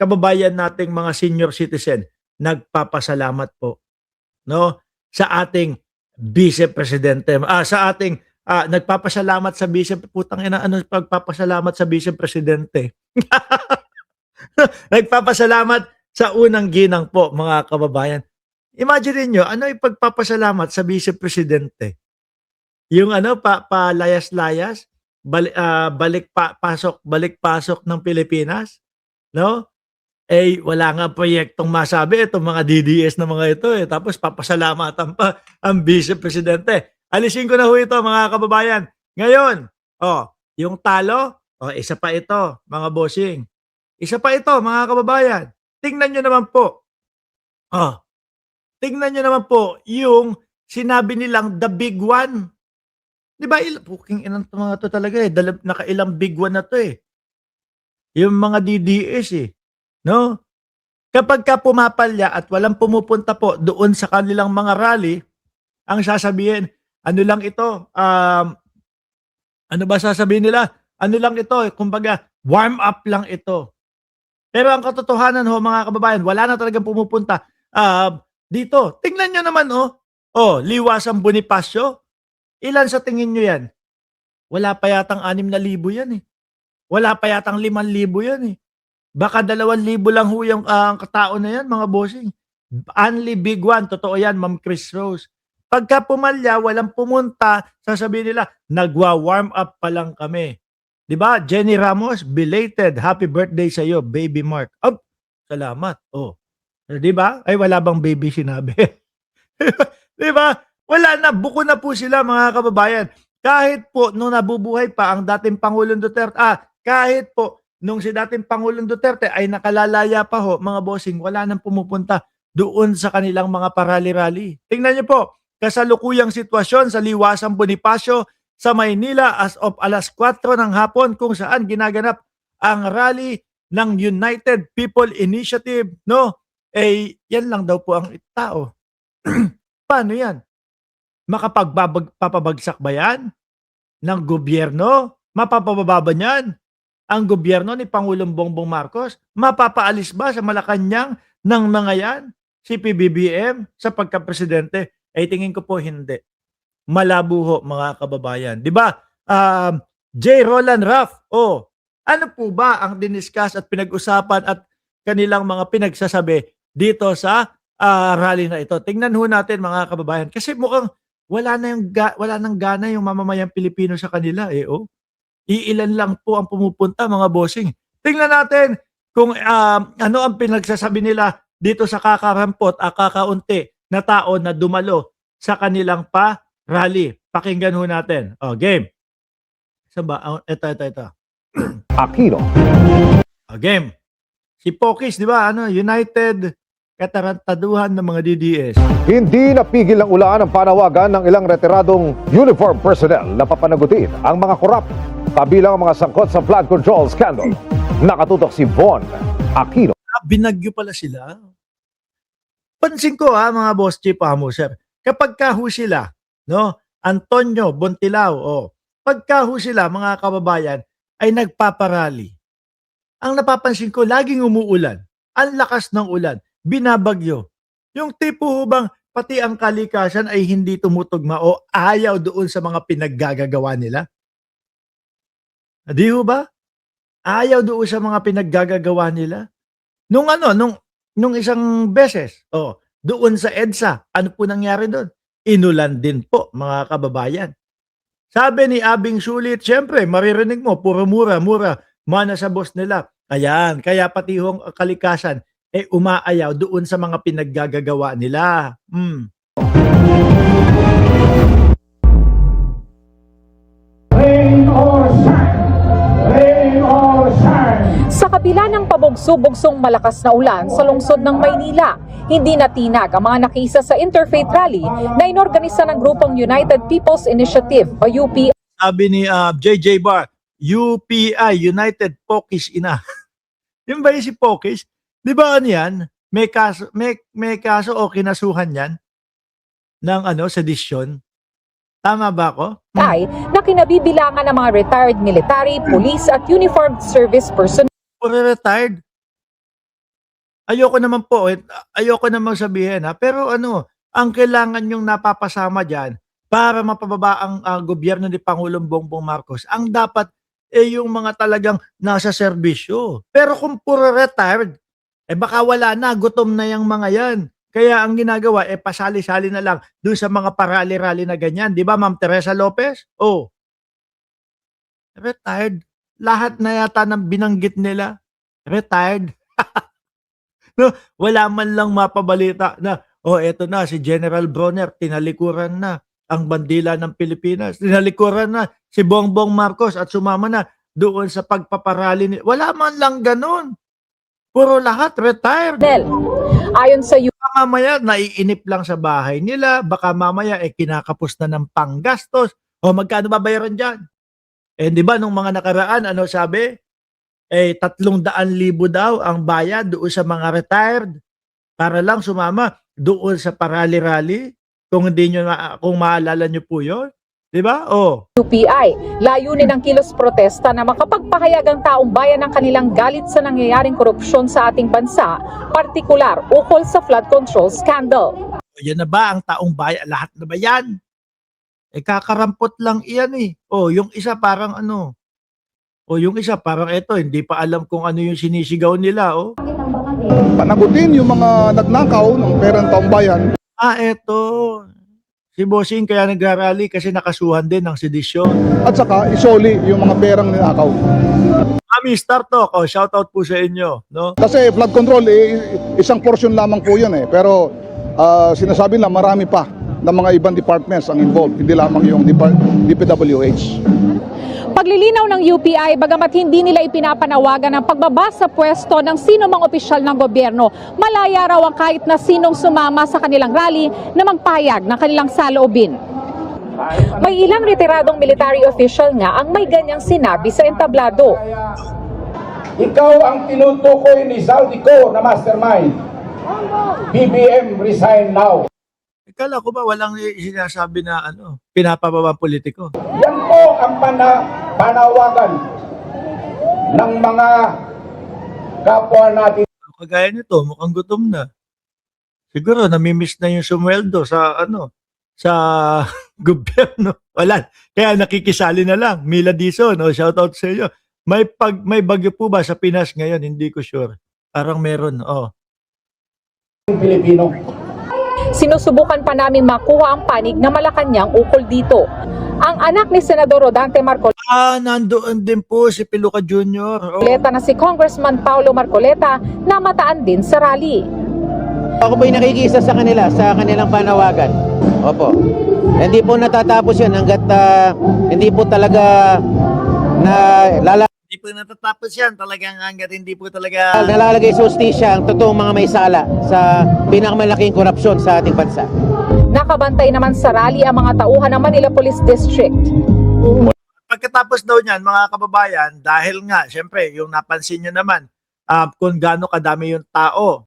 kababayan nating mga senior citizen, nagpapasalamat po, no, sa ating vice presidente. Sa ating nagpapasalamat sa vice, putang ina, ano pagpapasalamat sa vice presidente? Nagpapasalamat sa unang ginang po, mga kababayan. Imagine niyo, ano ipagpapasalamat sa vice presidente? Yung ano, palayas-layas, balik-pasok ng Pilipinas, no? Eh, wala nga proyektong masabi itong mga DDS na mga ito eh. Tapos papasalamatan pa ang vice presidente. Alisin ko na ho ito, mga kababayan. Ngayon, yung talo, isa pa ito, mga bossing. Isa pa ito, mga kababayan. Tingnan nyo naman po. Tingnan nyo naman po yung sinabi nilang the big one. Di ba? Puking inang mga to talaga eh. Nakailang big one na to eh. Yung mga DDS eh. No? Kapag ka pumapalya at walang pumupunta po doon sa kanilang mga rally, ang sasabihin, ano lang ito? Ano ba sasabihin nila? Ano lang ito? Kumbaga, warm up lang ito. Pero ang katotohanan ho, mga kababayan, wala na talagang pumupunta dito. Tingnan nyo naman Liwasang Bonifacio. Ilan sa tingin nyo yan? Wala pa yatang 6,000 yan eh. Wala pa yatang 5,000 yan eh. Baka 2,000 lang ho yung katao na yan, mga bossing. Only big one. Totoo yan, Ma'am Chris Rose. Pagka pumalya, walang pumunta, sasabihin nila, nagwa-warm up pa lang kami. Diba? Jenny Ramos, belated. Happy birthday sa iyo, baby Mark. Salamat. Diba? Ay, wala bang baby sinabi? Diba? Wala na. Buko na po sila, mga kababayan. Kahit po, nung nabubuhay pa ang dating Pangulong Duterte, kahit po, nung si dating Pangulong Duterte ay nakalalaya pa ho, mga bossing, wala nang pumupunta doon sa kanilang mga parali-rally. Tingnan niyo po, kasalukuyang sitwasyon sa Liwasang Bonifacio sa Maynila as of alas 4 ng hapon kung saan ginaganap ang rally ng United People Initiative, no? Eh, yan lang daw po ang tao. Paano yan? Makapagpapabagsak ba yan ng gobyerno? Mapapababa ba niyan ang gobyerno ni Pangulong Bongbong Marcos? Mapapaalis ba sa Malacanang ng mga yan si PBBM sa pagka-presidente? Ay tingin ko po hindi. Malabo ho, mga kababayan. Di ba? J. Roland Raff, ano po ba ang diniscuss at pinag-usapan at kanilang mga pinagsasabi dito sa rally na ito? Tingnan ho natin, mga kababayan. Kasi mukhang wala nang gana yung mamamayang Pilipino sa kanila Iilan lang po ang pumupunta, mga bossing. Tingnan natin kung ano ang pinagsasabi nila dito sa kakarampot kakaunti na tao na dumalo sa kanilang rally. Pakinggan ho natin. Game. Saba? Ito. Aquino. Game. Si Pokis, di ba? United Katarantaduhan ng mga DDS. Hindi napigil ng ulaan ang panawagan ng ilang retiradong uniform personnel na papanagutin ang mga korap, kabilang ang mga sangkot sa flood control scandal. Nakatutok si Von Aquino. Binagyo pala sila. Pansin ko mga boss chief sir, kapag kaho sila, no, Antonio Bontilao, pagkaho sila, mga kababayan, ay nagpaparali. Ang napapansin ko, laging umuulan. Ang lakas ng ulan. Binabagyo. Yung tipo ho bang pati ang kalikasan ay hindi tumutugma o ayaw doon sa mga pinaggagawa nila? Di ho ba? Ayaw doon sa mga pinaggagawa nila? Nung isang beses, doon sa EDSA, ano po nangyari doon? Inulan din po, mga kababayan. Sabi ni Abing Sulit, syempre, maririnig mo, puro mura, mana sa boss nila. Ayan, kaya pati hong kalikasan, umaayaw doon sa mga pinaggagawa nila. Rain or shine! Rain or shine! Sa kabila ng pabugso-bugsong malakas na ulan sa lungsod ng Maynila, hindi natinag ang mga nakiisa sa Interfaith Rally na inorganisa ng grupong United People's Initiative o UP. Sabi ni JJ Bar, UPI, United Pokis Ina. Yung ba yung si Pokis? Di ba yan? May kaso o kinasuhan yan ng sedisyon? Tama ba ako? Ay na kinabibilangan ng mga retired military, police at uniformed service personnel. Puro retired? ayoko naman po, ayoko namang sabihin ha, pero ano, ang kailangan yung napapasama diyan para mapababa ang, gobyerno ni Pangulong Bongbong Marcos, ang dapat, yung mga talagang nasa serbisyo. Pero kung puro retired, baka wala na, gutom na yang mga yan. Kaya ang ginagawa, pasali-sali na lang dun sa mga parali-rally na ganyan. 'Di ba, Ma'am Teresa Lopez? Oh, retired. Lahat na yata ng binanggit nila, retired. No, wala man lang mapabalita na, oh, eto na si General Bronner, tinalikuran na ang bandila ng Pilipinas. Tinalikuran na si Bongbong Marcos at sumama na doon sa pagpaparali ni, wala man lang gano'n. Puro lahat retired. Del, ayon sa Baka mamaya naiinip lang sa bahay nila, baka mamaya kinakapos na ng panggastos. O magkano babayaran diyan? 'Di ba nung mga nakaraan ano sabi? 300,000 daw ang bayad doon sa mga retired para lang sumama doon sa parali-rally. Kung hindi nyo kung maalala nyo po 'yon, 'di ba? Oh. UPI, layunin ng kilos protesta na makapagpahayag ang taong bayan ng kanilang galit sa nangyayaring korupsyon sa ating bansa, partikular ukol sa flood control scandal. Yan na ba ang taong bayan? Lahat na ba yan? Kakarampot lang iyan eh. Oh, yung isa parang ano. O yung isa parang eto, hindi pa alam kung ano yung sinisigaw nila. Oh. Panagutin yung mga nagnakaw ng perang taong bayan. Eto. Si Bossing kaya nagrarally kasi nakasuhan din ng sedisyon. At saka isoli yung mga perang ninakaw. Mami, Star Talk. Oh, shoutout po sa inyo. No? Kasi flood control, isang portion lamang po yun eh. Pero sinasabi na marami pa ng mga ibang departments ang involved. Hindi lamang yung DPWH. Paglilinaw ng UPI, bagamat hindi nila ipinapanawagan ang pagbaba sa pwesto ng sino mang opisyal ng gobyerno, malaya raw ang kahit na sinong sumama sa kanilang rally na magpahayag ng kanilang saloobin. May ilang retiradong military official nga ang may ganyang sinabi sa entablado. Ikaw ang tinutukoy ni Zaldico na mastermind. BBM resign now. Kala ko ba walang sinasabi na ano, pinapababa politiko? Yan po ang panawagan ng mga kapwa natin. Kagaya nito, mukhang gutom na. Siguro namimiss na yung sumweldo sa ano, sa gobyerno. Wala. Kaya nakikisali na lang. Mila Dizon, shoutout sa inyo. May bagyo po ba sa Pinas ngayon? Hindi ko sure. Parang meron. Pilipino. Sinusubukan pa namin makuha ang panig na Malacanang ukol dito. Ang anak ni Senador Rodante Marcoleta Nandoon din po si Piluca Jr. na si Congressman Paulo Marcoleta namataan din sa rally. Ako po'y nakikisa sa kanila, sa kanilang panawagan. Opo. Hindi po natatapos yan hanggat hindi po talaga Hindi po natatapos yan. Talagang hanggat hindi po talaga nalalagay sa hustisya ang totoong mga may sala sa pinakamalaking korupsyon sa ating bansa. Nakabantay naman sa rally ang mga tauhan ng Manila Police District. Pagkatapos daw niyan, mga kababayan, dahil nga, syempre, yung napansin nyo naman, kung gaano kadami yung tao